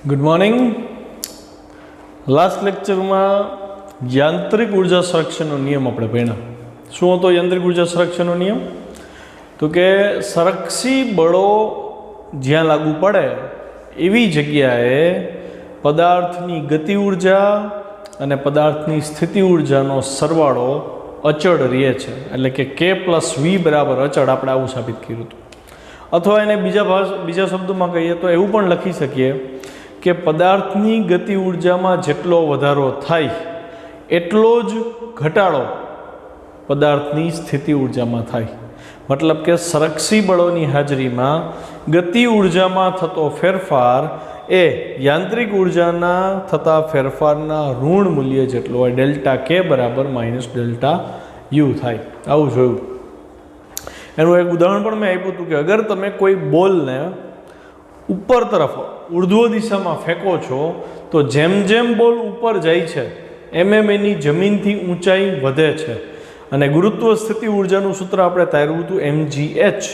Good morning. Last લેક્ચરમાં યાંત્રિક ઉર્જા સંરક્ષણનો નિયમ આપણે ભણ્યા. શું હતો યાંત્રિક ઉર્જા સંરક્ષણનો નિયમ? તો કે સંરક્ષી બળો જ્યાં લાગુ પડે એવી જગ્યાએ પદાર્થની ગતિ ઉર્જા અને પદાર્થની સ્થિતિ ઉર્જાનો સરવાળો અચળ રહે છે. એટલે કે K + V બરાબર અચળ. આપણે આવું સાબિત કર્યું હતું. અથવા એને બીજા શબ્દોમાં કહીએ તો એવું પણ લખી શકીએ કે પદાર્થની ગતિ ઉર્જામાં જેટલો વધારો થાય એટલો જ ઘટાડો પદાર્થની સ્થિતિ ઉર્જામાં થાય. મતલબ કે સંરક્ષી બળોની હાજરીમાં ગતિ ઉર્જામાં થતો ફેરફાર એ યાંત્રિક ઉર્જાના થતા ફેરફારના ઋણ મૂલ્ય જેટલો હોય. ΔK બરાબર -ΔU થાય. આવું જોયું. એનું એક ઉદાહરણ પણ મેં આપ્યું હતું કે અગર તમે કોઈ બોલને ઉપર તરફ ઉર્ધ્વ દિશામાં ફેંકો છો તો જેમ જેમ બોલ ઉપર જાય છે એમ એની જમીનથી ઊંચાઈ વધે છે. અને ગુરુત્વ સ્થિતિ ઉર્જાનું સૂત્ર આપણે તાર્યું હતું mgh.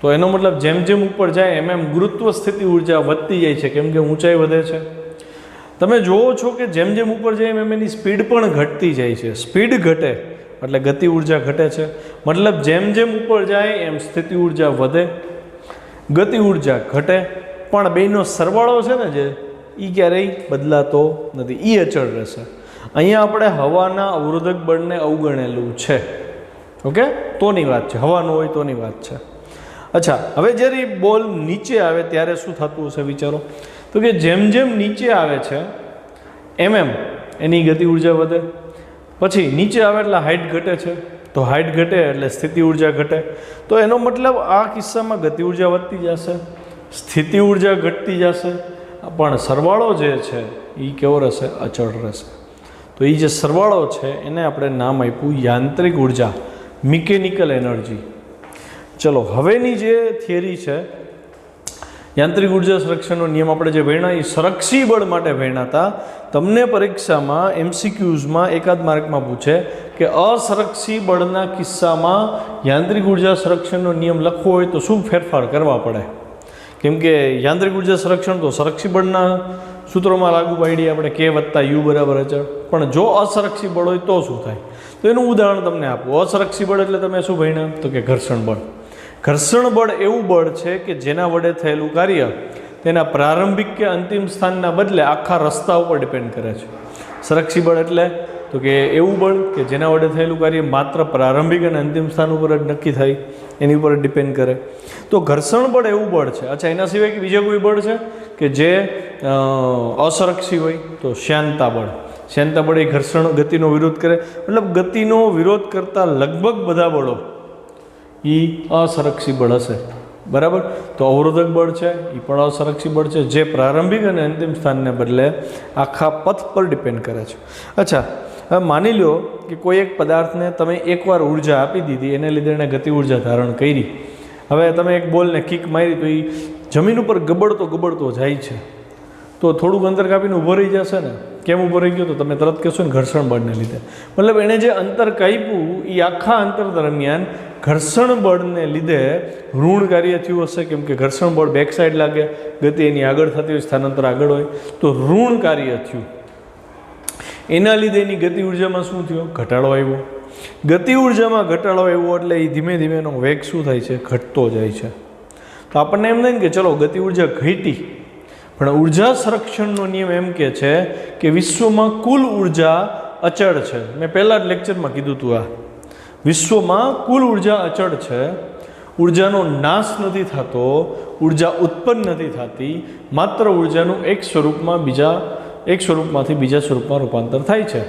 તો એનો મતલબ જેમ જેમ ઉપર જાય એમ ગુરુત્વ સ્થિતિ ઉર્જા વધતી જાય છે, કેમ કે ઊંચાઈ વધે છે. તમે જુઓ છો કે જેમ જેમ ઉપર જાય એમ એની સ્પીડ પણ ઘટતી જાય છે. સ્પીડ ઘટે એટલે ગતિ ઉર્જા ઘટે છે. મતલબ જેમ જેમ ઉપર જાય એમ સ્થિતિ ઉર્જા વધે, ગતિ ઉર્જા ઘટે, પણ બેનો સરવાળો છે ને જે એ ક્યારેય બદલાતો નથી, એ અચળ રહેશે. અહીંયા આપણે હવાના અવરોધક બળને અવગણેલું છે. ઓકે, તોની વાત છે, હવાનું હોય તોની વાત છે. અચ્છા, હવે જ્યારે બોલ નીચે આવે ત્યારે શું થતું હશે વિચારો. તો કે જેમ જેમ નીચે આવે છે એમ એની ગતિ ઉર્જા વધે. પછી નીચે આવે એટલે હાઇટ ઘટે છે, તો હાઇટ ઘટે એટલે સ્થિતિ ઉર્જા ઘટે. તો એનો મતલબ આ કિસ્સામાં ગતિ ઉર્જા વધતી જશે, સ્થિતિ ઉર્જા ઘટતી જશે, પણ સરવાળો જે છે એ કેવો રહેશે? અચળ રહેશે. તો એ જે સરવાળો છે એને આપણે નામ આપ્યું યાંત્રિક ઉર્જા, મિકેનિકલ એનર્જી. ચલો, હવેની જે થિયરી છે યાંત્રિક ઉર્જા સંરક્ષણનો નિયમ આપણે જે ભણ્યા એ સંરક્ષી બળ માટે ભણ્યા હતા. તમને પરીક્ષામાં MCQsમાં એકાદ માર્કમાં પૂછે કે અસંરક્ષી બળના કિસ્સામાં યાંત્રિક ઉર્જા સંરક્ષણનો નિયમ લખવો હોય તો શું ફેરફાર કરવા પડે? કેમ કે યાંત્રિક ઉર્જા સંરક્ષણ તો સંરક્ષી બળના સૂત્રોમાં લાગુ પાડી આપણે K + U બરાબર અચળ. પણ જો અસંરક્ષી બળ હોય તો શું થાય? તો એનું ઉદાહરણ તમને આપું. અસંરક્ષી બળ એટલે તમે શું ભણ્યા? તો કે ઘર્ષણ બળ. ઘર્ષણ બળ એવું બળ છે કે જેના વડે થયેલું કાર્ય તેના પ્રારંભિક કે અંતિમ સ્થાનના બદલે આખા રસ્તા ઉપર ડિપેન્ડ કરે છે. સંરક્ષી બળ એટલે તો કે એવું બળ કે જેના વડે થયેલું કાર્ય માત્ર પ્રારંભિક અને અંતિમ સ્થાન ઉપર જ નક્કી થાય, એની ઉપર ડિપેન્ડ કરે. તો ઘર્ષણ બળ એવું બળ છે. અચ્છા, એના સિવાય કે બીજા કોઈ બળ છે કે જે અસંરક્ષી હોય? તો શ્યાનતા બળ. શ્યાનતા બળ એ ઘર્ષણ ગતિનો વિરોધ કરે. મતલબ ગતિનો વિરોધ કરતા લગભગ બધા બળો એ અસંરક્ષી બળ હશે. બરાબર? તો અવરોધક બળ છે એ પણ અસંરક્ષી બળ છે, જે પ્રારંભિક અને અંતિમ સ્થાનને બદલે આખા પથ પર ડિપેન્ડ કરે છે. અચ્છા, હવે માની લો કે કોઈ એક પદાર્થને તમે એકવાર ઉર્જા આપી દીધી, એને લીધે એણે ગતિ ઉર્જા ધારણ કરી. હવે તમે એક બોલને કિક મારી તો એ જમીન ઉપર ગબડતો જાય છે. તો થોડુંક અંતર કાપીને ઊભો રહી જશે ને. કેમ ઊભો રહી ગયો? તો તમે તરત કહેશો ને ઘર્ષણ બળને લીધે. મતલબ એણે જે અંતર કાપ્યું એ આખા અંતર દરમિયાન ઘર્ષણ બળને લીધે ઋણ કાર્ય થયું હશે. કેમ કે ઘર્ષણ બળ બેક સાઈડ લાગે, ગતિ એની આગળ થતી હોય, સ્થાનાંતર આગળ હોય, તો ઋણ કાર્ય થયું. એના લીધે એની ગતિ ઉર્જામાં શું થયું? ઘટાડો આવ્યો. ગતિ ઉર્જામાં ઘટાડો આવ્યો એટલે એ ધીમે ધીમે એનો વેગ શું થાય છે? ઘટતો જાય છે. તો આપણને એમ થાય ને કે ચલો ગતિ ઉર્જા ઘટી, પણ ઉર્જા સંરક્ષણનો નિયમ એમ કહે છે કે વિશ્વમાં કુલ ઉર્જા અચળ છે. મેં પહેલા જ લેક્ચરમાં કીધું હતું આ. વિશ્વમાં કુલ ઉર્જા અચળ છે. ઉર્જાનો નાશ નથી થતો, ઉર્જા ઉત્પન્ન નથી થતી, માત્ર ઉર્જાનું એક સ્વરૂપમાંથી બીજા સ્વરૂપમાં રૂપાંતર થાય છે.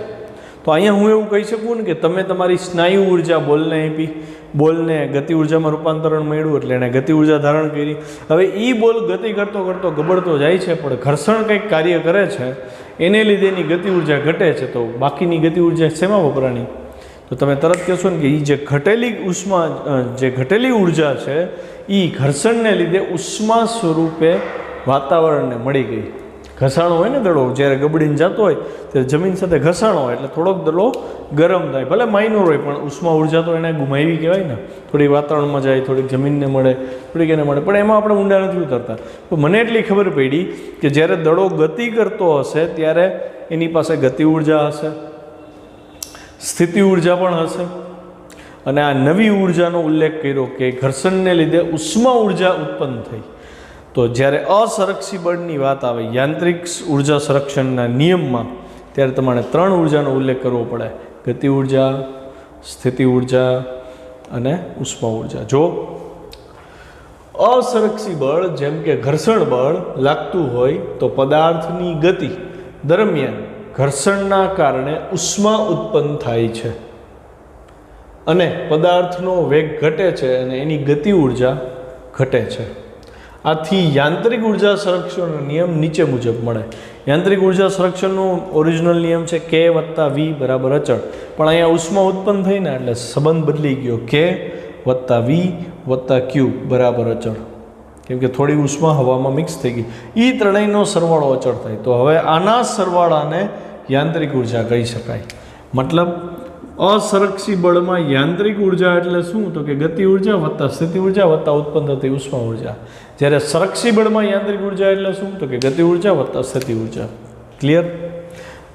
તો અહીંયા હું એવું કહી શકું ને કે તમે તમારી સ્નાયુ ઉર્જા બોલને આપી, બોલને ગતિ ઉર્જામાં રૂપાંતરણ મળ્યું એટલે એણે ગતિ ઉર્જા ધારણ કરી. હવે એ બોલ ગતિ કરતો ગબડતો જાય છે, પણ ઘર્ષણ કંઈક કાર્ય કરે છે, એને લીધે એની ગતિ ઉર્જા ઘટે છે. તો બાકીની ગતિ ઉર્જા શેમાં વપરાણી? તો તમે તરત કહેશો ને કે એ જે ઘટેલી ઉર્જા છે એ ઘર્ષણને લીધે ઉષ્મા સ્વરૂપે વાતાવરણને મળી ગઈ. ઘસાણો હોય ને દડો, જ્યારે ગબડીને જતો હોય ત્યારે જમીન સાથે ઘસાણો હોય એટલે થોડોક દડો ગરમ થાય, ભલે માઇનોર હોય પણ ઉષ્મા ઉર્જા તો એને ગુમાવી કહેવાય ને. થોડીક વાતાવરણમાં જાય, થોડીક જમીનને મળે, થોડીક એને મળે, પણ એમાં આપણે ઊંડા નથી ઉતરતા. તો મને એટલી ખબર પડી કે જ્યારે દડો ગતિ કરતો હશે ત્યારે એની પાસે ગતિ ઉર્જા હશે, સ્થિતિ ઉર્જા પણ હશે, અને આ નવી ઉર્જાનો ઉલ્લેખ કર્યો કે ઘર્ષણને લીધે ઉષ્મા ઉર્જા ઉત્પન્ન થઈ. તો જ્યારે અસંરક્ષી બળની વાત આવે યાંત્રિક ઉર્જા સંરક્ષણના નિયમમાં, ત્યારે તમારે 3 ઉર્જાનો ઉલ્લેખ કરવો પડે: ગતિ ઉર્જા, સ્થિતિ ઉર્જા અને ઉષ્મા ઉર્જા. જો અસંરક્ષી બળ જેમ કે ઘર્ષણ બળ લાગતું હોય તો પદાર્થની ગતિ દરમિયાન ઘર્ષણના કારણે ઉષ્મા ઉત્પન્ન થાય છે અને પદાર્થનો વેગ ઘટે છે અને એની ગતિ ઉર્જા ઘટે છે. આથી યાંત્રિક ઉર્જા સંરક્ષણનો નિયમ નીચે મુજબ મળે. યાંત્રિક ઉર્જા સંરક્ષણનો ઓરિજિનલ નિયમ છે K + V = અચળ, પણ અહીંયા ઉષ્મા ઉત્પન્ન થઈ ને એટલે સંબંધ બદલી ગયો, K + V + Q = અચળ, કેમ કે થોડી ઉષ્મા હવામાં મિક્સ થઈ ગઈ. એ ત્રણેયનો સરવાળો અચળ થાય. તો હવે આના સરવાળાને યાંત્રિક ઉર્જા કહી શકાય. મતલબ અસંરક્ષી બળમાં યાંત્રિક ઉર્જા એટલે શું? તો કે ગતિ ઉર્જા વત્તા સ્થિતિ ઉર્જા વત્તા ઉત્પન્ન થતી ઉષ્મા ઉર્જા. જ્યારે સંરક્ષી બળમાં યાંત્રિક ઉર્જા એટલે શું? તો કે ગતિ ઉર્જા વત્તા સ્થિતિ ઉર્જા. ક્લિયર?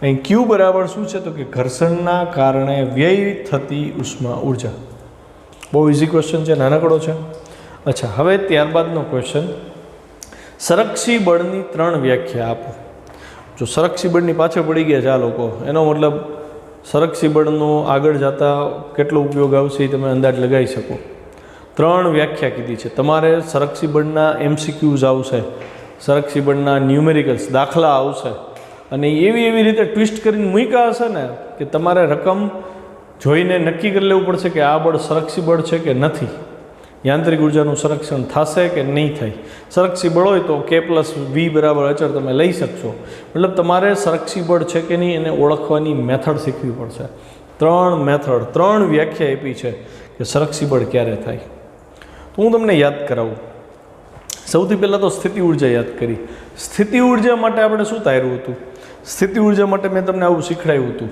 અહીં Q બરાબર શું છે? તો કે ઘર્ષણના કારણે વ્યય થતી ઉષ્મા ઉર્જા. બહુ ઇઝી ક્વેશ્ચન છે, નાનકડો છે. અચ્છા, હવે ત્યારબાદનો ક્વેશ્ચન, સંરક્ષી બળની 3 વ્યાખ્યા આપો. જો સંરક્ષી બળની પાછળ પડી ગયા છે આ લોકો, એનો મતલબ સંરક્ષી બળનો આગળ જતા કેટલો ઉપયોગ આવશે એ તમે અંદાજ લગાવી શકો. 3 વ્યાખ્યા કીધી છે. તમારે સંરક્ષી બળના MCQs આવશે, સંરક્ષી બળના ન્યુમેરિકલ્સ દાખલા આવશે, અને એવી રીતે ટ્વિસ્ટ કરીને મૂક્યા હશે ને કે તમારે રકમ જોઈને નક્કી કરી લેવું પડશે કે આ બળ સંરક્ષી બળ છે કે નથી, યાંત્રિક ઉર્જાનું સંરક્ષણ થશે કે નહીં થાય. સંરક્ષી બળ હોય તો K + V = અચળ તમે લઈ શકશો. મતલબ તમારે સંરક્ષી બળ છે કે નહીં એને ઓળખવાની મેથડ શીખવી પડશે. 3 મેથડ, 3 વ્યાખ્યા આપી છે કે સંરક્ષી બળ ક્યારે થાય. તો હું તમને યાદ કરાવું. સૌથી પહેલાં તો સ્થિતિ ઉર્જા યાદ કરી. સ્થિતિ ઉર્જા માટે આપણે શું ધાર્યું હતું? સ્થિતિ ઉર્જા માટે મેં તમને આવું શીખવાડ્યું હતું,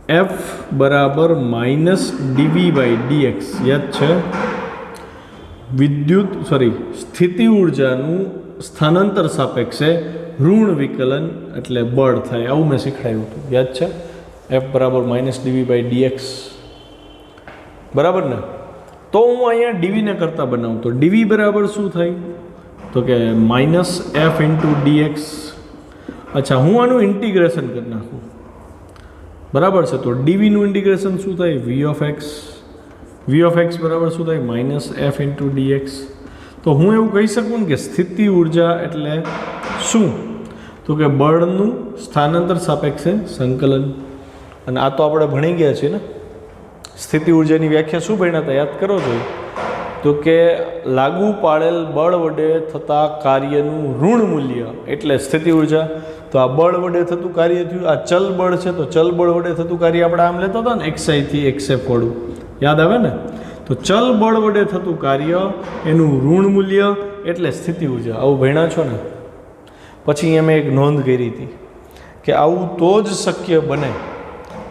F - dV/dx. યાદ છે? સ્થિતિ ઉર્જાનું સ્થાનાંતર સાપેક્ષે ઋણ વિકલન એટલે બળ થાય, આવું મેં શીખવાડ્યું હતું. યાદ છે? F - dV/dx. બરાબર ને? તો હું અહીંયા dv ને કરતા બનાવું તો dv બરાબર શું થાય? તો કે -F × dx. અચ્છા, હું આનું ઇન્ટિગ્રેશન કરી નાખું. બરાબર છે? તો dv નું ઇન્ટિગ્રેશન શું થાય? v(x). v(x) બરાબર શું થાય? -F × dx. તો હું એવું કહી શકું ને કે સ્થિતિ ઉર્જા એટલે શું? તો કે બળનું સ્થાનાંતર સાપેક્ષે સંકલન. અને આ તો આપણે ભણી ગયા છીએ ને. સ્થિતિ ઉર્જાની વ્યાખ્યા શું ભણ્યા હતા? યાદ કરો જોઈએ. તો કે લાગુ પાડેલ બળ વડે થતા કાર્યનું ઋણ મૂલ્ય એટલે સ્થિતિ ઉર્જા. તો આ બળ વડે થતું કાર્ય થયું, આ ચલ બળ છે તો ચલ બળ વડે થતું કાર્ય આપણે આમ લેતા હતા ને, xi થી xf વાળું. યાદ આવે ને? તો ચલ બળ વડે થતું કાર્ય એનું ઋણ મૂલ્ય એટલે સ્થિતિ ઉર્જા. આવું ભણ્યા છો ને? પછી અમે એક નોંધ કરી હતી કે આવું તો જ શક્ય બને.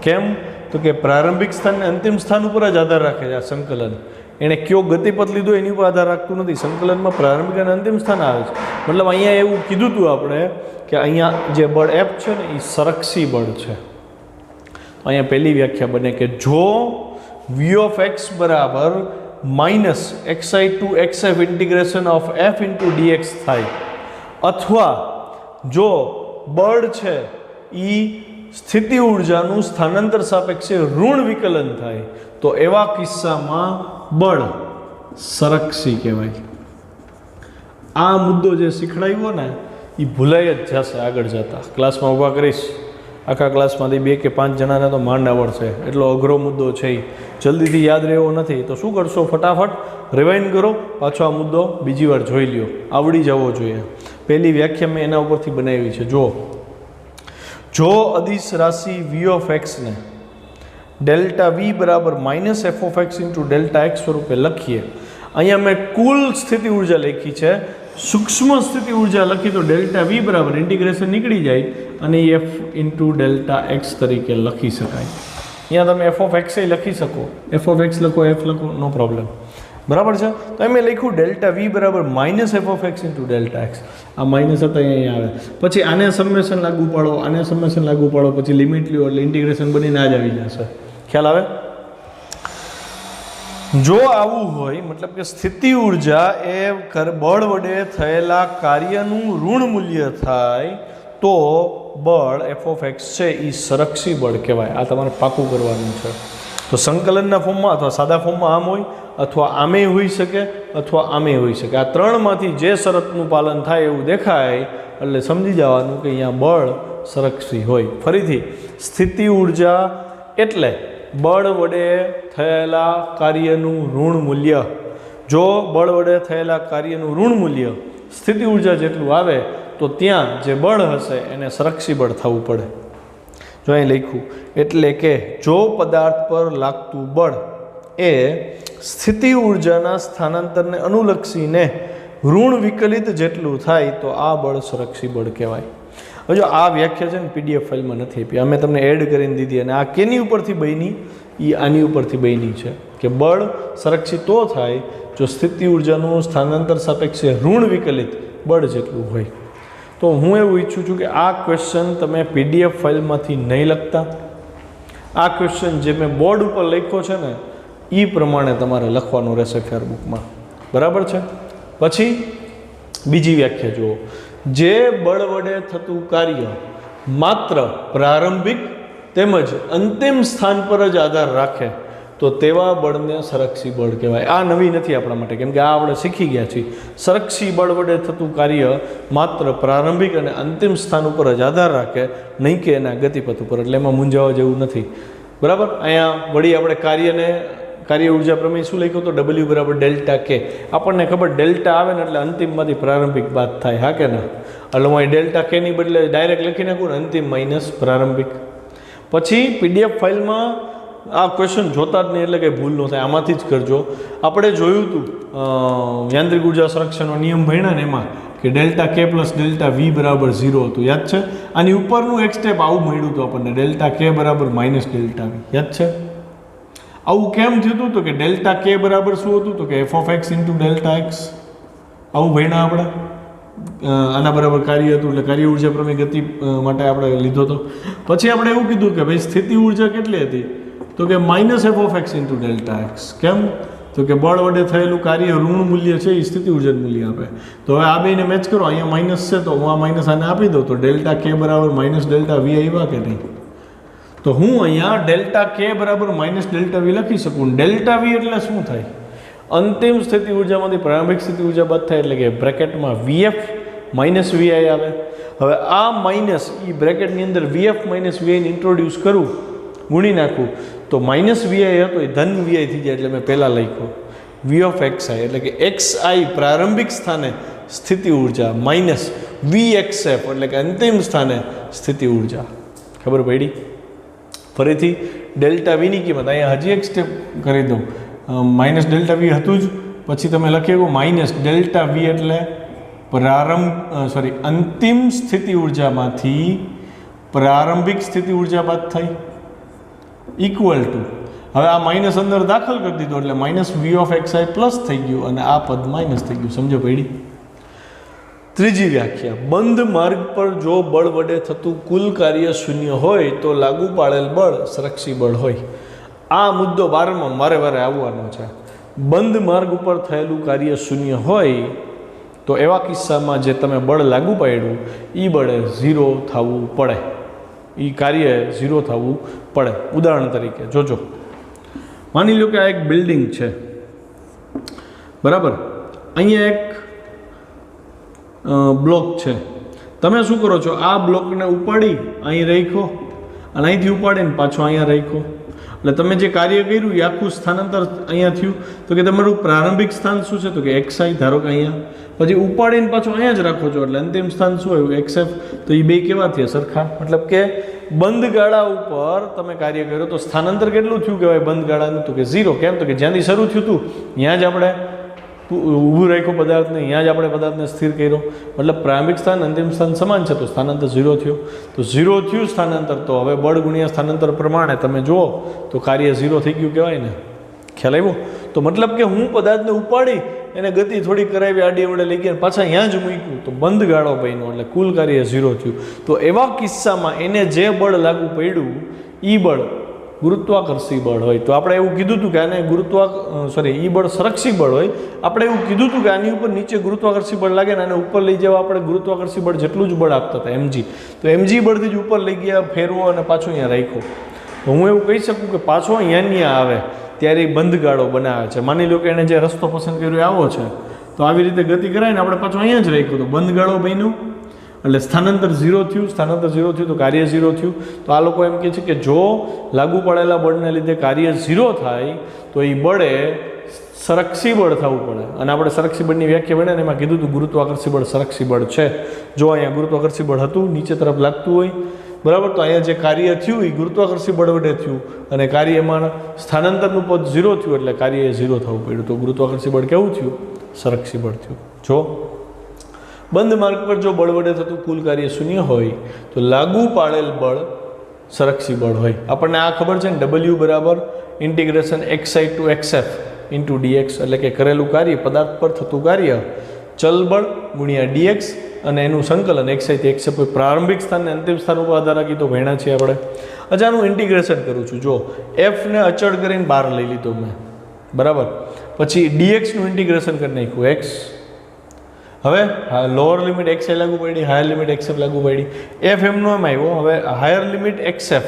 કેમ? તો કે પ્રારંભિક સ્થાન અને અંતિમ સ્થાન ઉપર જ આધાર રાખે છે આ સંકલન. એણે કયો ગતિપથ લીધો એની ઉપર આધાર રાખતું નથી. સંકલનમાં પ્રારંભિક અને અંતિમ સ્થાન આવે છે. મતલબ અહીંયા એવું કીધું હતું આપણે કે અહીંયા જે બળ F છે ને એ સંરક્ષી બળ છે. અહીંયા પહેલી વ્યાખ્યા બને કે જો v(x) - xi to xf integration of F × dx થાય, અથવા જો બળ છે એ સ્થિતિ ઉર્જાનું સ્થાનાંતર સાપેક્ષે ઋણ વિકલન થાય, તો એવા કિસ્સામાં બળ સંરક્ષી કહેવાય. આ મુદ્દો જે શીખડાવ્યો ને એ ભૂલાઈ જ જશે આગળ જતા. ક્લાસમાં ઊભા કરીશ, આખા ક્લાસમાંથી 2 કે 5 જણાને તો માંડ આવડશે. એટલો અઘરો મુદ્દો છે, જલ્દીથી યાદ રહેવો નથી. તો શું કરશો? ફટાફટ રિવાઇન્ડ કરો, પાછો આ મુદ્દો બીજી વાર જોઈ લ્યો, આવડી જવો જોઈએ. પહેલી વ્યાખ્યા મેં એના ઉપરથી બનાવી છે. જો અદિશ રાશિ v(x) ને ΔV - f(x) × Δx સ્વરૂપે લખીએ. અહીંયા મેં કુલ સ્થિતિ ઉર્જા લખી છે, સૂક્ષ્મ સ્થિતિ ઉર્જા લખી તો ડેલ્ટા વી બરાબર ઇન્ટિગ્રેશન નીકળી જાય અને એફ ઇન્ટુ ડેલ્ટા એક્સ તરીકે લખી શકાય. અહીંયા તમે એફ ઓફ એક્સ લખી શકો, એફ ઓફ એક્સ લખો, એફ લખો, નો પ્રોબ્લેમ. બરાબર છે. તો એમ લખ્યું ડેલ્ટા વી બરાબર minus F of x into delta x. આ માઇનસ હતા અહીંયા આવે, પછી આને સમેશન લાગુ પાડો, આને સમેશન લાગુ પાડો, પછી લિમિટ લ્યો એટલે ઇન્ટિગ્રેશન બનીને આ જ આવી જશે. ખ્યાલ આવે? જો આવું હોય મતલબ કે સ્થિતિ ઉર્જા એ બળ વડે થયેલા કાર્યનું ઋણ મૂલ્ય થાય તો બળ એફ ઓફ એક્સ છે એ સંરક્ષી બળ કહેવાય. આ તમારે પાકું કરવાનું છે. તો સંકલનના ફોર્મમાં અથવા સાદા ફોર્મમાં આમ હોય, અથવા આમે હોઈ શકે, અથવા આમે હોઈ શકે. આ ત્રણમાંથી જે શરતનું પાલન થાય એવું દેખાય એટલે સમજી જવાનું કે અહીંયા બળ સંરક્ષી હોય. ફરીથી, સ્થિતિ ઉર્જા એટલે બળ વડે થયેલા કાર્યનું ઋણ મૂલ્ય. જો બળ વડે થયેલા કાર્યનું ઋણ મૂલ્ય સ્થિતિ ઉર્જા જેટલું આવે તો ત્યાં જે બળ હશે એને સંરક્ષી બળ થવું પડે. જો અહીં લખ્યું એટલે કે જો પદાર્થ પર લાગતું બળ એ સ્થિતિ ઉર્જાના સ્થાનાંતરને અનુલક્ષીને ઋણ વિકલિત જેટલું થાય તો આ બળ સંરક્ષી બળ કહેવાય. હવે જો આ વ્યાખ્યા છે ને પીડીએફ ફાઇલમાં નથી આપી, અમે તમને એડ કરીને દીધી. અને આ કેની ઉપરથી બની? એ આની ઉપરથી બની છે કે બળ સંરક્ષિત તો થાય જો સ્થિતિ ઉર્જાનું સ્થાનાંતર સાપેક્ષે ઋણ વિકલિત બળ જેટલું હોય. તો હું એવું ઈચ્છું છું કે આ ક્વેશ્ચન તમે પીડીએફ ફાઇલમાંથી નહીં લખતા, આ ક્વેશ્ચન જે મેં બોર્ડ ઉપર લખ્યો છે ને એ પ્રમાણે તમારે લખવાનું રહેશે ફેરબુકમાં. બરાબર છે? પછી બીજી વ્યાખ્યા જુઓ. જે બળ વડે થતું કાર્ય માત્ર પ્રારંભિક તેમજ અંતિમ સ્થાન પર જ આધાર રાખે તો તેવા બળને સંરક્ષી બળ કહેવાય. આ નવી નથી આપણા માટે, કેમ કે આ આપણે શીખી ગયા છીએ. સંરક્ષી બળ વડે થતું કાર્ય માત્ર પ્રારંભિક અને અંતિમ સ્થાન ઉપર જ આધાર રાખે, નહીં કે એના ગતિપથ ઉપર. એટલે એમાં મૂંઝાવા જેવું નથી. બરાબર? અહીંયા વળી આપણે કાર્ય ઉર્જા પ્રમેય શું લખ્યું તો ડબલ્યુ બરાબર ડેલ્ટા કે. આપણને ખબર ડેલ્ટા આવે ને એટલે અંતિમમાંથી પ્રારંભિક બાદ થાય, હા કે ના? એટલે હું અહીં ડેલ્ટા કેની બદલે ડાયરેક્ટ લખી નાખું ને અંતિમ માઇનસ પ્રારંભિક. પછી પીડીએફ ફાઇલમાં આ ક્વેશ્ચન જોતા જ નહીં એટલે કંઈ ભૂલ ન થાય, આમાંથી જ કરજો. આપણે જોયું હતું યાંત્રિક ઉર્જા સંરક્ષણનો નિયમ ભણ્યા ને એમાં કે ડેલ્ટા કે પ્લસ ડેલ્ટા વી બરાબર 0 હતું, યાદ છે? આની ઉપરનું એક સ્ટેપ આવું મળ્યું હતું આપણને, ડેલ્ટા કે બરાબર માઇનસ ડેલ્ટા વી, યાદ છે? આવું કેમ થયું હતું? તો કે ડેલ્ટા કે બરાબર શું હતું? તો કે F of x into delta x. આવું ભણ્યા આપણે. આના બરાબર કાર્ય હતું એટલે કાર્ય ઉર્જા પ્રમેય ગતિ માટે આપણે લીધો હતો. પછી આપણે એવું કીધું કે ભાઈ સ્થિતિ ઉર્જા કેટલી હતી? તો કે minus F of x into delta x. કેમ? તો કે બળ વડે થયેલું કાર્ય ઋણ મૂલ્ય છે એ સ્થિતિ ઉર્જાનું મૂલ્ય આપે. તો હવે આ બેને મેચ કરો, અહીંયા માઇનસ છે તો હું આ માઇનસ આને આપી દઉં તો ડેલ્ટા કે બરાબર માઇનસ ડેલ્ટા વી આવ્યા કે નહીં? તો હું અહીંયા ડેલ્ટા કે બરાબર માઇનસ ડેલ્ટા વી લખી શકું. ડેલ્ટા વી એટલે શું થાય? અંતિમ સ્થિતિ ઉર્જામાંથી પ્રારંભિક સ્થિતિ ઉર્જા બાદ થાય એટલે કે બ્રેકેટમાં વીએફ માઇનસ વીઆઈ આવે. હવે આ માઇનસ એ બ્રેકેટની અંદર વીએફ માઇનસ વીઆઈને ઇન્ટ્રોડ્યુસ કરું, ગુણી નાખું તો માઇનસ વીઆઈ હતો એ ધન વીઆઈ થઈ જાય. એટલે મેં પહેલાં લખ્યું વી ઓફ એક્સ આઈ એટલે કે એક્સ આઈ પ્રારંભિક સ્થાને સ્થિતિ ઉર્જા માઇનસ વી એક્સ એફ એટલે કે અંતિમ સ્થાને સ્થિતિ ઉર્જા. ખબર પડી? ફરીથી ડેલ્ટા વીની કિંમત અહીંયા હજી એક સ્ટેપ કરી દઉં. માઇનસ ડેલ્ટા વી હતું જ, પછી તમે લખી શકો માઇનસ ડેલ્ટા વી એટલે અંતિમ સ્થિતિ ઉર્જામાંથી પ્રારંભિક સ્થિતિ ઉર્જા બાદ થઈ ઇક્વલ ટુ. હવે આ માઇનસ અંદર દાખલ કરી દીધો એટલે minus V of X I plus થઈ ગયું અને આ પદ માઇનસ થઈ ગયું. સમજો પડી? ત્રીજી વ્યાખ્યા. બંધ માર્ગ પર જો બળ વડે થતું કુલ કાર્ય શૂન્ય હોય તો લાગુ પાડેલ બળ સંરક્ષી બળ હોય. આ મુદ્દો વારે વારે આવવાનો છે. બંધ માર્ગ ઉપર થયેલું કાર્ય શૂન્ય હોય તો એવા કિસ્સામાં જે તમે બળ લાગુ પાડ્યું એ બળે 0 થવું પડે, એ કાર્ય 0 થવું પડે. ઉદાહરણ તરીકે જોજો, માની લો કે આ એક બિલ્ડિંગ છે, બરાબર? અહીંયા એક બ્લોક છે. તમે શું કરો છો? આ બ્લોકને ઉપાડી અહીં રાખ્યો અને અહીંથી ઉપાડીને પાછો અહીંયા રાખ્યો. એટલે તમે જે કાર્ય કર્યું એ આખું સ્થાનાંતર અહીંયા થયું. તો કે તમારું પ્રારંભિક સ્થાન શું છે? તો કે એક્સ આઈ, ધારો કે અહીંયા. પછી ઉપાડીને પાછું અહીંયા જ રાખો છો એટલે અંતિમ સ્થાન શું આવ્યું? X F. તો એ બે કેવા થયા? સરખા. મતલબ કે બંધ ગાળા ઉપર તમે કાર્ય કર્યો તો સ્થાનાંતર કેટલું થયું કહેવાય બંધ ગાળાનું? તો કે 0. કેમ? તો કે જ્યાંથી શરૂ થયું હતું ત્યાં જ આપણે ઊભું રાખ્યો પદાર્થને, અહીંયા જ આપણે પદાર્થને સ્થિર કર્યો, મતલબ પ્રારંભિક સ્થાન અંતિમ સ્થાન સમાન છે, તો સ્થાનાંતર 0 થયો. તો 0 થયું સ્થાનાંતર, તો હવે બળ ગુણ્યા સ્થાનાંતર પ્રમાણે તમે જુઓ તો કાર્ય 0 થઈ ગયું કહેવાય ને. ખ્યાલ આવ્યો? તો મતલબ કે હું પદાર્થને ઉપાડી એને ગતિ થોડી કરાવી, આડી વડે લઈ ગયા, પાછા અહીંયા જ મૂક્યું, તો બંધ ગાળો બન્યો, એટલે કુલ કાર્ય 0 થયું. તો એવા કિસ્સામાં એને જે બળ લાગુ પડ્યું એ બળ ગુરુત્વાકર્ષી બળ હોય. તો આપણે એવું કીધું હતું કે આને ઈ બળ સંરક્ષી બળ હોય. આપણે એવું કીધું હતું કે આની ઉપર નીચે ગુરુત્વાકર્ષી બળ લાગે ને આને ઉપર લઈ જવા આપણે ગુરુત્વાકર્ષી બળ જેટલું જ બળ આપતા હતા, mg. તો mg બળથી જ ઉપર લઈ ગયા, ફેરવો અને પાછો અહીંયા રાખ્યો. તો હું એવું કહી શકું કે પાછો અહીંયા આવે ત્યારે એ બંધ ગાળો બનાવે છે. માની લો કે એણે જે રસ્તો પસંદ કર્યો આવો છે, તો આવી રીતે ગતિ કરાય ને આપણે પાછો અહીંયા જ રાખ્યું, તો બંધ ગાળો બન્યું, એટલે સ્થાનાંતર 0 થયું. સ્થાનાંતર 0 થયું તો કાર્ય 0 થયું. તો આ લોકો એમ કહે છે કે જો લાગુ પડેલા બળને લીધે કાર્ય 0 થાય તો એ બળે સંરક્ષી બળ થવું પડે. અને આપણે સંરક્ષી બળની વ્યાખ્યા ભણે ને એમાં કીધું હતું ગુરુત્વાકર્ષી બળ સંરક્ષી બળ છે. જો અહીંયા ગુરુત્વાકર્ષી બળ હતું, નીચે તરફ લાગતું હોય, બરાબર, તો અહીંયા જે કાર્ય થયું એ ગુરુત્વાકર્ષી બળ વડે થયું, અને કાર્યમાં સ્થાનાંતરનું પદ 0 થયું, એટલે કાર્ય 0 થવું પડ્યું. તો ગુરુત્વાકર્ષી બળ કેવું થયું? સંરક્ષી બળ થયું. જો બંધ માર્ગ પર જો બળ વડે થતું કુલ કાર્ય 0 હોય તો લાગુ પાડેલ બળ સંરક્ષી બળ હોય. આપણને આ ખબર છે ને, W બરાબર integration xi to xf into dx, એટલે કે કરેલું કાર્ય, પદાર્થ પર થતું કાર્ય ચલ બળ ગુણ્યા dx અને એનું સંકલન xi થી xf હોય. પ્રારંભિક સ્થાન અને અંતિમ સ્થાન ઉપર આધાર રાખી તો ભણ્યા છીએ આપણે. અજાનું ઇન્ટિગ્રેશન કરું છું. જો f ને અચળ કરીને બહાર લઈ લીધો મેં, બરાબર, પછી dx નું ઇન્ટિગ્રેશન કરી નાખ્યું x. હવે લોઅર લિમિટ xi લાગુ પડી, હાયર લિમિટ xf લાગુ પડી. f એમનો એમ આવ્યો, હવે હાયર લિમિટ xf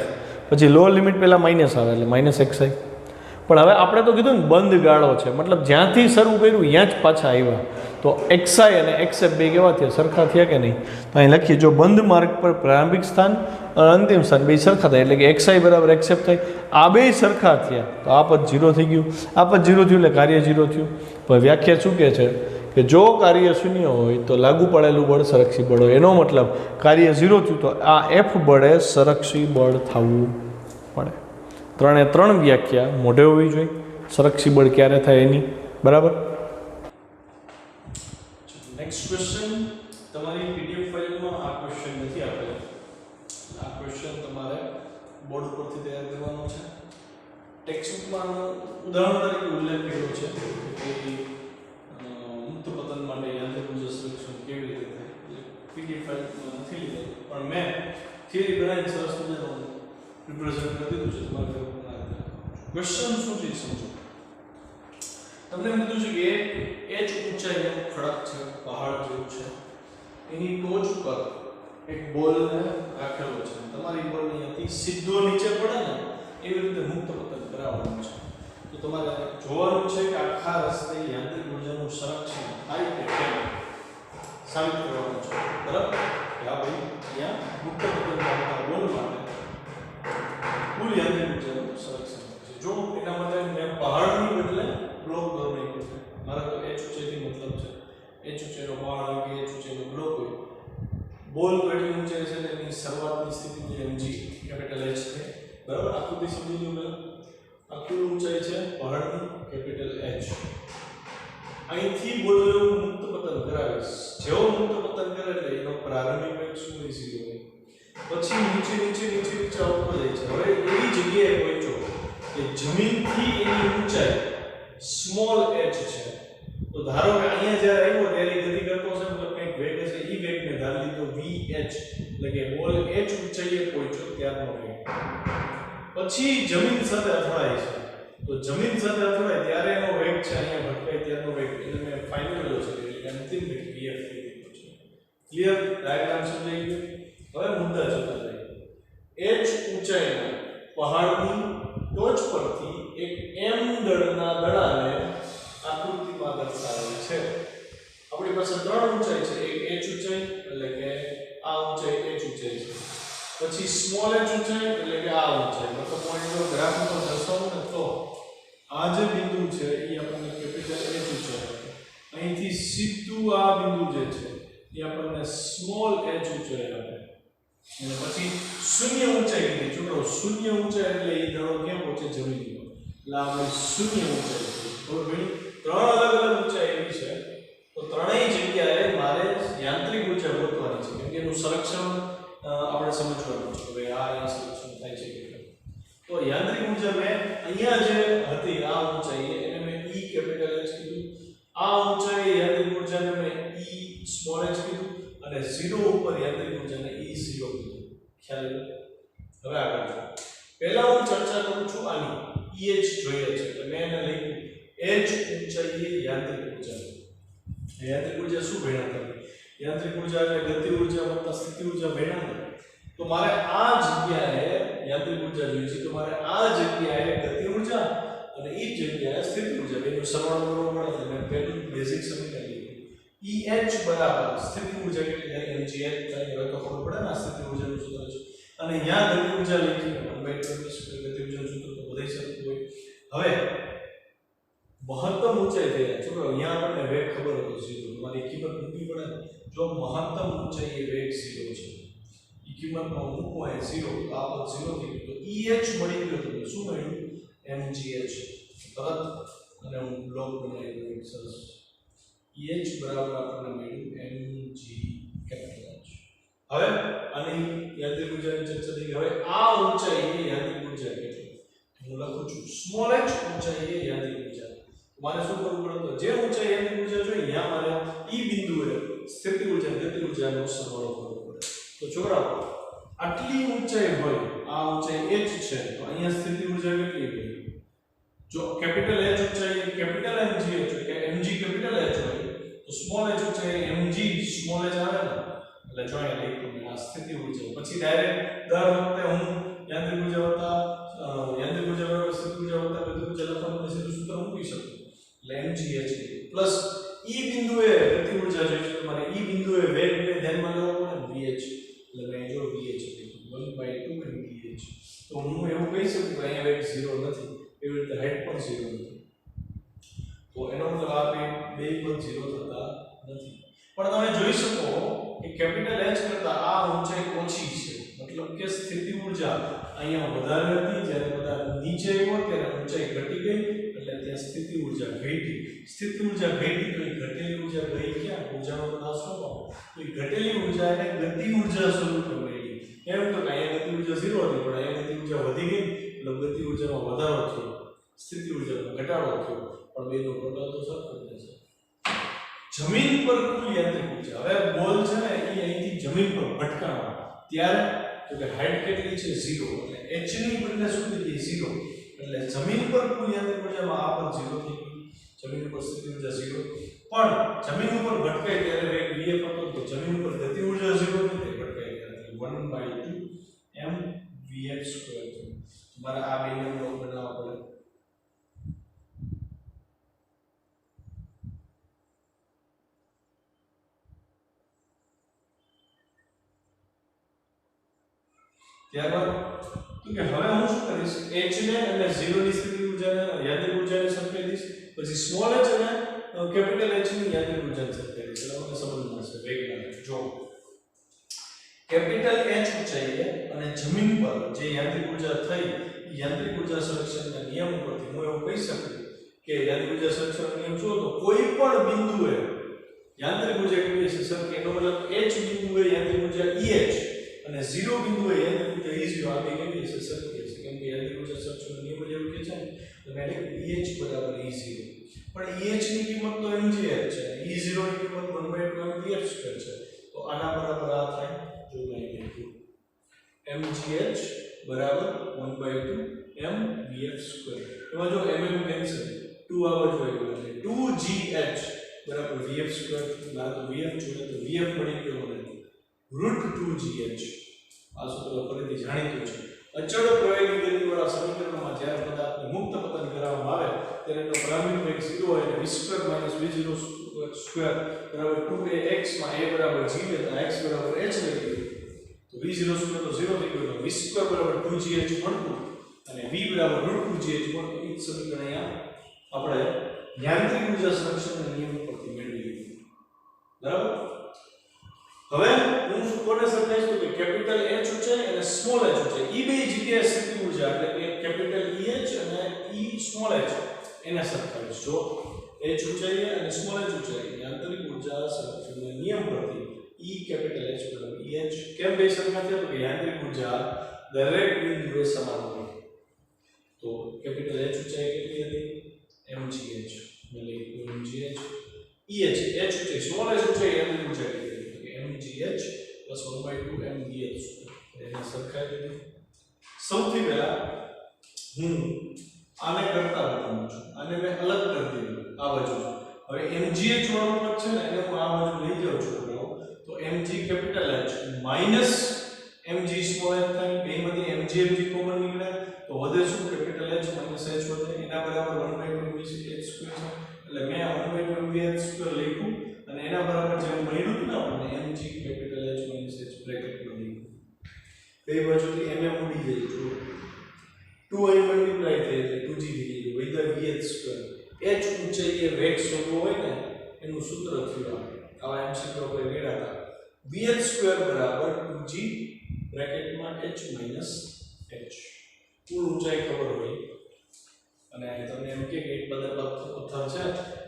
પછી લોઅર લિમિટ પહેલાં માઇનસ આવે એટલે માઇનસ xi. પણ હવે આપણે તો કીધું ને બંધ ગાળો છે, મતલબ જ્યાંથી શરૂ કર્યું ત્યાં જ પાછા આવ્યા. તો xi અને xf બે કેવા થયા? સરખા થયા કે નહીં? તો અહીં લખીએ, જો બંધ માર્ગ પર પ્રારંભિક સ્થાન અને અંતિમ સ્થાન બે સરખા થાય, એટલે કે xi બરાબર xf થાય. આ બે સરખા થયા તો આ પદ 0 થઈ ગયું, આ પદ 0 થયું એટલે કાર્ય 0 થયું. પણ વ્યાખ્યા શું કહે છે કે જો કાર્ય 0 હોય તો લાગુ પડેલું બળ સંરક્ષી બળ હોય. એનો મતલબ કાર્ય 0 થયું તો આ f બળે સંરક્ષી બળ થવું પડે. 3 એ 3 વ્યાખ્યા મોઢે હોવી જોઈએ. સંરક્ષી બળ ક્યારે થાય એની, બરાબર. નેક્સ્ટ ક્વેશ્ચન, તમારી પીડીએફ ફાઇલમાં આ ક્વેશ્ચન નથી આપેલો. આ ક્વેશ્ચન તમારે બોર્ડ ઉપરથી તૈયાર કરવાનો છે. ટેક્સ્ટબુકમાં ઉદાહરણ તરીકે ઉલ્લેખ કર્યો છે કે મુક્ત પતન માટે યાંત્રિક ઉર્જા સંરક્ષણ કેવી રીતે થાય. પીડીએફ ફાઇલમાં નથી લીધો, પણ મેં થિયરી બનાવી સરસ મજાનું રિપ્રેઝન્ટ કરી દીધું છે તમારે. ક્વેશ્ચન શું છે સમજો. તમને એમ કીધું છે કે h ઊંચાઈનો ખડક છે, પહાડ જેવું છે, એની ટોચ ઉપર એક બોલને રાખેલો છે. તમારી બોલ અહીંયાથી સીધો નીચે પડે ને એવી રીતે મુક્ત પતન કરાવવાનું છે. તો તમારે જોવાનું છે કે આખા રસ્તે યાંત્રિક ઉર્જાનું સંરક્ષણ થાય કે કેમ સાબિત કરવાનું છે, બરાબર. આ ભાઈ અહીંયા મુક્ત પતન કરતા બોલ માટે કુલ યાંત્રિક ઉર્જાનું સંરક્ષણ છે. જો એના માટે મેં પહાડની બદલે બ્લોક દોરવાની છે. મારા તો h ઊંચાઈથી મતલબ છે. h ઊંચાઈનો પહાડ હોય કે h ઊંચાઈનો બ્લોક હોય. બોલ કેટલી ઊંચાઈ છે એની શરૂઆતની સ્થિતિ જે mg કેપિટલ h છે, બરાબર. આકૃતિ સમજી લો પહેલા. આકૃતિ ઊંચાઈ છે પહાડની કેપિટલ h. અહીંથી બોલનું મુક્ત પતન કરાવીશ. જેવો મુક્ત પતન કરે એટલે એનો પ્રારંભિક વેગ શું હોય? 0 હોય. પછી નીચે આવતો જાય છે. હવે એવી જગ્યાએ પહોંચો કે જમીનથી એની ઊંચાઈ સ્મોલ h છે. તો ધારો કે અહીંયા જ્યારે આવ્યો ત્યારે ગતિ કરતો છે, મતલબ કંઈક વેગ છે, એ વેગને ધારી લીધો vh, એટલે કે બોલ h ઊંચાઈએ પહોંચ્યો ત્યારનો વેગ. પછી જમીન સાથે અથડાય છે. તો જમીન સાથે અથડાય ત્યારે એનો વેગ છે, અહીંયા ભટકાય ત્યારનો વેગ, એટલે મેં ફાઇનલ કર્યો છે, એટલે અંતિમ વેગ vf થઈ ગયો છે. ક્લિયર? ડાયાગ્રામ સમજાઈ ગયો? હવે મુદ્દા જોતા જઈએ. h ઊંચાઈના પહાડની ટોચ પરથી એક m દળના દડાને આકૃતિમાં દર્શાવેલ છે. આપણી પાસે 3 ઊંચાઈ છે. એક h ઊંચાઈ એટલે કે આ ઊંચાઈ h ઊંચાઈ છે. પછી સ્મોલ h ઊંચાઈ એટલે કે આ ઊંચાઈ. મતલબ પોઈન્ટનો ગ્રાફમાં દર્શાવું ને તો આ જે બિંદુ છે એ આપણને કેપિટલ h ઊંચાઈ, અહીંથી સીધું આ બિંદુ જે છે એ આપણને સ્મોલ h ઊંચાઈ આપે. અને પછી શૂન્ય ઊંચાઈ કીધી. છોકરો શૂન્ય ઊંચાઈ એટલે એ દડો ક્યાં પહોંચે? જમીન પર. એટલે આપણે શૂન્ય ઊંચાઈ. બરોબર? ત્રણ અલગ અલગ ઊંચાઈ એવી છે તો ત્રણેય જગ્યાએ મારે યાંત્રિક ઊર્જા ગોતવાની છે કેમ કે એનું સંરક્ષણ આપણે સમજવાનું છે કે આ અહીંયા સંરક્ષણ થાય છે કે તો યાંત્રિક ઊર્જા મેં અહીંયા જે હતી આ ઊંચાઈ એને મેં E કેપિટલ H કીધું આ ઊંચાઈ યાંત્રિક ઊર્જાને મેં E સ્મોલ h કીધું અને 0 ઉપર યાંત્રિક ઊર્જાને E0 કીધું ખ્યાલ આવ્યો હવે આગળ પહેલા હું ચર્ચા કરું છું આની EH જોઈએ છે એટલે મેં એને લખ્યું h ઊંચાઈએ યાંત્રિક ઊર્જા યાંત્રિક ઊર્જા શું ભણ્યા તમે યાંત્રિક ઊર્જા એટલે ગતિ ઊર્જા વત્તા સ્થિતિ ઊર્જા ભણ્યા ને તો મારે આ જગ્યાએ યાંત્રિક ઊર્જા જોઈએ છે તો મારે આ જગ્યાએ ગતિ ઊર્જા અને એ જગ્યાએ સ્થિતિ ઊર્જા બેનો સરવાળો કરવો પડે એટલે મેં પહેલું બેઝિક સમીકરણ લીધું EH બરાબર સ્થિતિ ઊર્જા કેટલી થાય mgh થાય હવે તો ખબર પડે ને સ્થિતિ ઊર્જાનું સૂત્ર છે અને અહીંયા ગતિ ઊર્જા લખી 1/20 ગતિ ઊર્જાનું સૂત્ર તો બધાય સરખું હોય હવે મહત્તમ ઊંચાઈ થઈ જાય ચલો અહીંયા આપણને વેગ ખબર હતો 0 તમારી કિંમત મૂકવી પડે જો મહત્તમ ઊંચાઈએ વેગ 0 છે ઈ કિંમતમાં મૂકવો એ 0 તો આ પદ 0 થઈ ગયું તો EH મળી ગયો તો શું મળ્યું mgh તરત અને હું બ્લોક બનાવી દઉં સરસ EH બરાબર આપણને મળ્યું mg કેપિટલ H હવે આની યાંત્રિક ઊર્જાની ચર્ચા થઈ હવે આ ઊંચાઈએ યાંત્રિક ઊર્જા કેટલી હું લખું છું સ્મોલ h ઊંચાઈએ યાંત્રિક ઊર્જા મારે શું કરવું પડે તો જે ઊંચાઈ યાંત્રિક ઊર્જા જોઈએ ત્યાં મારે ઈ બિંદુએ સ્થિતિ ઊર્જા ગતિ ઊર્જાનો સરવાળો કરવો પડે તો છોકરાઓ આટલી ઊંચાઈ હોય આ ઊંચાઈ h છે તો અહીંયા સ્થિતિ ઊર્જા કેટલી હોય જો કેપિટલ H ઊંચાઈ કેપિટલ mg હોય કે mg કેપિટલ H હોય તો સ્મોલ h ઊંચાઈ mg સ્મોલ h આવે ને એટલે જો અહીંયા લખ્યું આ સ્થિતિ ઊર્જા પછી ડાયરેક્ટ દર વખતે હું યાંત્રિક ઊર્જા વત્તા યાંત્રિક ઊર્જા બરાબર સ્થિતિ ઊર્જા વત્તા ગતિ ઊર્જા લખવાનું સીધું સૂત્ર મૂકી શકું એટલે mgh પ્લસ ઈ બિંદુએ ગતિ ઊર્જા જોઈએ છે તમારે ઈ બિંદુએ વેગને ધ્યાનમાં લેવો પડે vh એટલે મેં જો vh લખ્યું 1/2 mgh તો હું એવું કહી શકું કે અહીંયા વેગ 0 નથી એવી રીતે હાઈટ પણ 0 નથી તો એનો મતલબ આ બે પદ 0 થતા નથી પણ તમે જોઈ શકો કે કેપિટલ H કરતા આ ઊંચાઈ ઓછી છે મતલબ કે સ્થિતિ ઊર્જા અહીંયા વધારે હતી જ્યારે બધા નીચે આવ્યો ત્યારે ઊંચાઈ ઘટી ગઈ એટલે ત્યાં સ્થિતિ ઊર્જા ઘટી સ્થિતિ ઊર્જા ઘટી તો એ ઘટેલી ઊર્જા ગઈ ક્યાં ઊર્જાનો નાશ ન પામે તો એ ઘટેલી ઊર્જા એને ગતિ ઊર્જા સ્વરૂપે મળી એમ તો કે અહીંયા ગતિ ઊર્જા 0 હતી પણ અહીંયા ગતિ ઊર્જા વધી ગઈ એટલે ગતિ ઊર્જામાં વધારો થયો સ્થિતિ ઊર્જામાં ઘટાડો થયો પણ બેનો ટોટલ તો સરખો જ છે જમીન પર કુલ યાંત્રિક ઊર્જા હવે બોલ છે ને એ અહીંથી જમીન પર ભટકાણો ત્યારે તો કે હાઈટ કેટલી છે 0 એટલે h ની બદલે શું થઈ ગઈ 0 એટલે જમીન પર કુલ યાંત્રિક ઊર્જામાં આ પણ 0 થઈ ગયું જમીન પર સ્થિતિ ઊર્જા 0 પણ જમીન ઉપર ભટકાય ત્યારે વેગ vf હતો તો જમીન ઉપર ગતિ ઊર્જા 0 નથી ભટકાય ત્યારે 1/2 m vf2 તમારે આ બેને બ્લોક બનાવવા પડે ત્યારબાદ તો કે હવે હું શું કરીશ h ને અને 0 ની સ્થિતિ ઊર્જાને યાંત્રિક ઊર્જાને સરખાવી દઈશ પછી સ્મોલ h અને કેપિટલ H ની યાંત્રિક ઊર્જાને સરખાવી દઈશ એટલે મને સમજમાં આવશે વેગના જો કેપિટલ H ઊંચાઈએ અને જમીન પર જે યાંત્રિક ઊર્જા થઈ યાંત્રિક ઊર્જા સંરક્ષણના નિયમ પરથી હું એવું કહી શકું કે યાંત્રિક ઊર્જા સંરક્ષણનો નિયમ જો તો કોઈ પણ બિંદુએ યાંત્રિક ઊર્જા કેટલી છે સર એનો મતલબ h બિંદુએ યાંત્રિક ઊર્જા EH અને 0 બિંદુએ યાંત્રિક ઊર્જા E0 આ બે કેટલી છે સરખી છે કેમ કે યાંત્રિક ઊર્જા સંરક્ષણનો નિયમ જ એવું કહે છે તો મેં EH બરાબર E0 પણ EH ની કિંમત તો mgh છે E0 ની કિંમત 1/2 mvh2 છે તો આના બરાબર આ થાય જો મેં લખ્યું mgh બરાબર 1/2 mvh2 એમાં જો mm કેન્સલ 2 આ બાજુ આવ્યું એટલે 2gh બરાબર vf2 ના તો vf જોડે તો vf મળી ગયો મને √2gh આ સૂત્ર ફરીથી જાણીતું છે અચળ પ્રવાહી ગતિવાળા સમીકરણમાં જ્યારે પદાર્થને મુક્ત પતન કરવામાં આવે ત્યારે એનો પ્રારંભિક વેગ 0 હોય અને v2 - v0 સ્ક્વેર બરાબર 2ax માં a બરાબર g લેતા x બરાબર h લઈએ તો v0 સ્ક્વેર તો 0 થઈ ગયો v સ્ક્વેર બરાબર 2gh મળતું અને v બરાબર √2gh મળતું એ સમીકરણ અહીંયા આપણે યાંત્રિક ઊર્જા સંરક્ષણના નિયમ પરથી મેળવી લીધું બરાબર હવે હું શું કોને સમજાવીશ તો કે કેપિટલ H છે અને સ્મોલ h છે ઈ બે જગ્યાએ સ્થિતિ ઊર્જા એટલે કે કેપિટલ EH અને E સ્મોલ h એને સરખાવીશ જો h ઊંચાઈએ અને સ્મોલ h ઊંચાઈએ આંતરિક ઊર્જા સંરક્ષણના નિયમ પરથી E કેપિટલ H બરાબર EH કેમ બે સરખા થયા? તો કે યાંત્રિક ઊર્જા દરેક બિંદુએ સમાન હોય. તો કેપિટલ H ઊંચાઈ કેટલી હતી? mgh એટલે mgh EH h ઊંચાઈ સ્મોલ h ઊંચાઈ યાંત્રિક ઊર્જા કેટલી હતી? તો કે mgh + 1/2 mgh એને સરખાઈ દીધી. સૌથી પહેલા હું આને કરતા બતાવું છું, આને મેં અલગ કરી દીધું આ બાજુ. હવે mgh વાળું પદ છે ને એને હું આ બાજુ લઈ જાઉં છું તો mg capital H minus mg small h થાય. બેમાંથી mg કોમન નીકળે તો વધે શું? કેપિટલ H માઈનસ h વધે. એના બરાબર 1/2 mv h સ્ક્વેર છે. એટલે મેં 1/2 mv h સ્ક્વેર લખ્યું અને એના બરાબર જે મળ્યું હતું ને આપણને mg capital H minus h બ્રેકેટમાં લખ્યું. બે બાજુથી mm ઉડી જાય તો 2 i મલ્ટીપ્લાય થઈ જાય 2g થઈ જાય વૈધા vh સ્ક્વેર. h ઊંચાઈએ વેગ શોધવો હોય ને એનું સૂત્ર થયું આવા MCQ આપણે મેળવ્યા હતા. vh સ્ક્વેર બરાબર 2g બ્રેકેટમાં h માઈનસ h. કુલ ઊંચાઈ ખબર હોય અને તમને એમ કે એક પથ્થર છે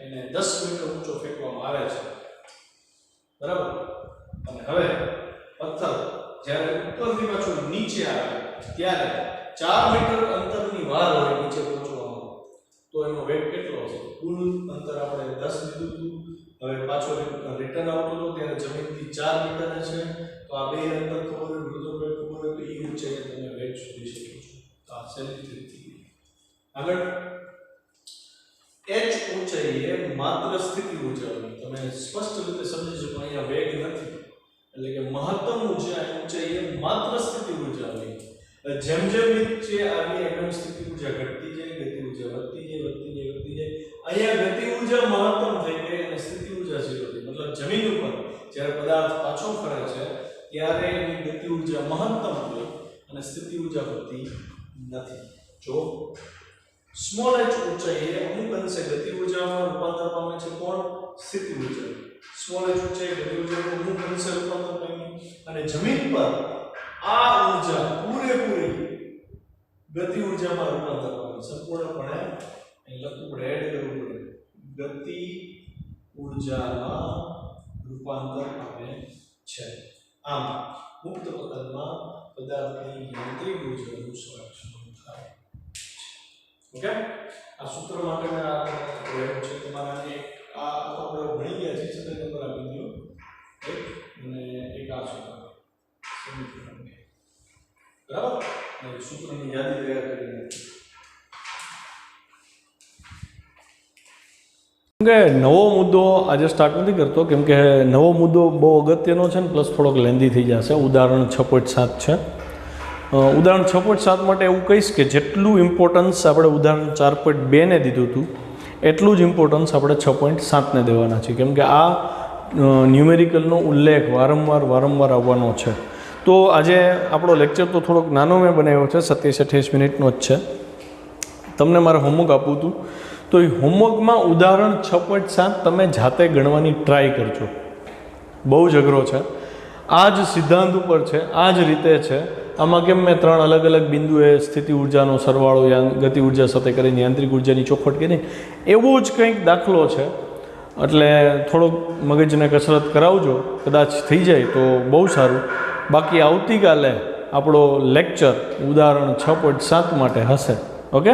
એને 10 મીટર ઊંચો ફેંકવામાં આવે છે, બરાબર? અને હવે પથ્થર જ્યારે ઉપરથી પાછું નીચે આવે ત્યારે 4 મીટર અંતરની વાર હોય નીચે પહોંચવામાં, તો એનો વેગ કેટલો હશે? કુલ અંતર આપણે 10 લીધું હતું. હવે પાછો રિટર્ન આવતો હતો ત્યારે જમીનથી 4 મીટર છે. તો આ બે અંતર ખબર હોય, વૃદ્ધ વેગ ખબર હોય તો એ ઊંચાઈએ તમે વેગ શોધી શકો છો. તો આ સહેલી રીતે આગળ h ઊંચાઈએ માત્ર સ્થિતિ ઊર્જા હોય. તમે સ્પષ્ટ રીતે સમજી શકો અહીંયા વેગ નથી, એટલે કે મહત્તમ ઊંચાઈએ માત્ર સ્થિતિ ઊર્જા હોય. જેમ જેમ નીચે આવી એમ સ્થિતિ ઊર્જા ઘટતી જાય, ગતિ ઊર્જા વધતી જાય. અહીંયા ગતિ ઊર્જા મહત્તમ થઈ ગઈ અને સ્થિતિ ઊર્જા 0 થઈ. મતલબ જમીન ઉપર જ્યારે પદાર્થ પાછો ફરે છે ત્યારે એની ગતિ ઊર્જા મહત્તમ હોય અને સ્થિતિ ઊર્જા વધતી નથી. જો સ્મોલ h ઊંચાઈએ અમુક અંશે ગતિ ઊર્જામાં રૂપાંતર પામે છે. કોણ? સ્થિતિ ઊર્જા. સ્મોલ h ઊંચાઈએ ગતિ ઊર્જામાં અમુક અંશે રૂપાંતર પામી અને જમીન પર આ ઊર્જા પૂરેપૂરી ગતિ ઊર્જામાં રૂપાંતર પામે. સંપૂર્ણપણે અહીં લખવું પડે, એડ કરવું પડે. ગતિ ઊર્જામાં રૂપાંતર પામે છે. આમ મુક્ત પદાર્થમાં પદાર્થની યાંત્રિક ઊર્જાનું સંરક્ષણ થાય. ઓકે, આ સૂત્ર માટે મેં આ પ્રયોગ છે તમારા એક આ આપણે ભણી ગયા છે છતાં નંબર આપી દો અને એક આ સૂત્ર સમીકરણ બરાબર ને સૂત્રની યાદી તૈયાર કરીને કે નવો મુદ્દો આજે સ્ટાર્ટ નથી કરતો કેમ કે નવો મુદ્દો બહુ અગત્યનો છે ને પ્લસ થોડોક લેન્ધી થઈ જશે. ઉદાહરણ 6.7 છે. ઉદાહરણ 6.7 માટે એવું કહીશ કે જેટલું ઇમ્પોર્ટન્સ આપણે ઉદાહરણ 4.2 ને દીધું હતું એટલું જ ઇમ્પોર્ટન્સ આપણે 6.7 ને દેવાના છે કેમ કે આ ન્યુમેરિકલનો ઉલ્લેખ વારંવાર આવવાનો છે. તો આજે આપણો લેક્ચર તો થોડોક નાનો મેં બનાવ્યો છે, 27-28 મિનિટનો જ છે. તમને મારે હોમવર્ક આપવું હતું તો એ હોમવર્કમાં ઉદાહરણ 6.7 તમે જાતે ગણવાની ટ્રાય કરજો. બહુ જ અઘરો છે. આ જ સિદ્ધાંત ઉપર છે, આ જ રીતે છે. આમાં કેમ મેં 3 અલગ અલગ બિંદુએ સ્થિતિ ઉર્જાનો સરવાળો ગતિ ઉર્જા સાથે કરીને યાંત્રિક ઉર્જાની ચોખવટ કરી, એવો જ કંઈક દાખલો છે. એટલે થોડોક મગજને કસરત કરાવજો, કદાચ થઈ જાય તો બહુ સારું. બાકી આવતીકાલે આપણો લેક્ચર ઉદાહરણ 6.7 માટે હશે. ઓકે.